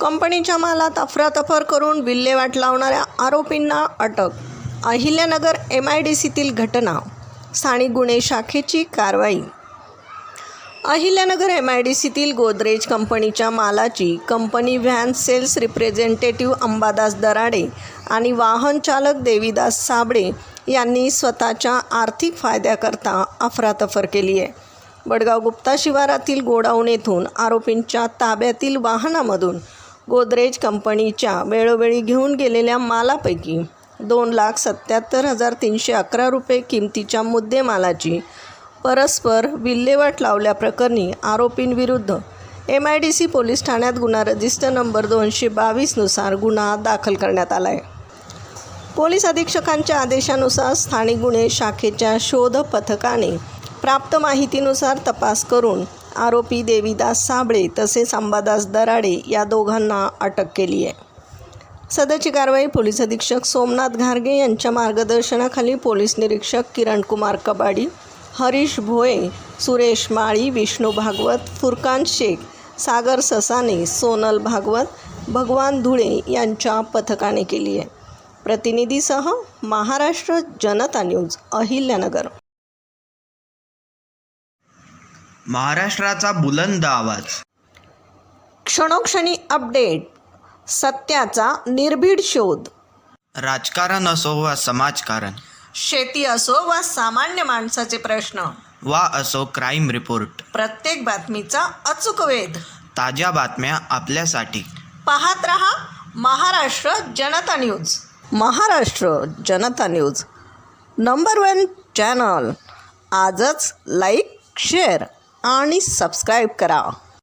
कंपनीच्या मालात अफरातफर करून विल्हेवाट लावणाऱ्या आरोपींना अटक. अहिल्यानगर MIDCतील घटना. स्थानिक गुन्हे शाखेची कारवाई. अहिल्यानगर MIDCतील गोदरेज कंपनीच्या मालाची company van sales representative Ambadas Darade आणि वाहन चालक देवीदास साबळे यांनी स्वतःच्या आर्थिक फायद्याकरता अफरातफर केली आहे. वडगाव गुप्ता शिवारातील गोडाऊन येथून आरोपींच्या ताब्यातील वाहनामधून गोदरेज कंपनीच्या वेळोवेळी घेऊन गेलेल्या मालापैकी 2,77,311 रुपये किमतीच्या मुद्देमालाची परस्पर विल्हेवाट लावल्याप्रकरणी आरोपींविरुद्ध MIDC पोलीस ठाण्यात गुन्हा रजिस्टर नंबर 222 नुसार गुन्हा दाखल करण्यात आला आहे. पोलीस अधीक्षकांच्या आदेशानुसार स्थानिक गुन्हे शाखेच्या शोध पथकाने प्राप्त माहितीनुसार तपास करून आरोपी देवीदास साबळे तसेच अंबादास दराडे या दोघांना अटक केली आहे. सदरची कारवाई पोलीस अधीक्षक सोमनाथ घारगे यांच्या मार्गदर्शनाखाली पोलीस निरीक्षक किरणकुमार कबाडी, हरीश भोये, सुरेश माळी, विष्णू भागवत, फुरकान शेख, सागर ससाने, सोनल भागवत, भगवान धुळे यांच्या पथकाने केली आहे. प्रतिनिधीसह महाराष्ट्र जनता न्यूज, अहिल्यानगर. महाराष्ट्राचा बुलंद आवाज. क्षणोक्षणी अपडेट. सत्याचा निर्भीड शोध. राजकारण असो वा समाजकारण, शेती असो वा सामान्य माणसाचे प्रश्न, वा असो क्राईम रिपोर्ट, प्रत्येक बातमीचा अचूक वेध. ताज्या बातम्या आपल्यासाठी. पाहत रहा महाराष्ट्र जनता न्यूज. महाराष्ट्र जनता न्यूज नंबर 1 चॅनल. आजच लाईक, शेअर आणि सबस्क्राईब करा.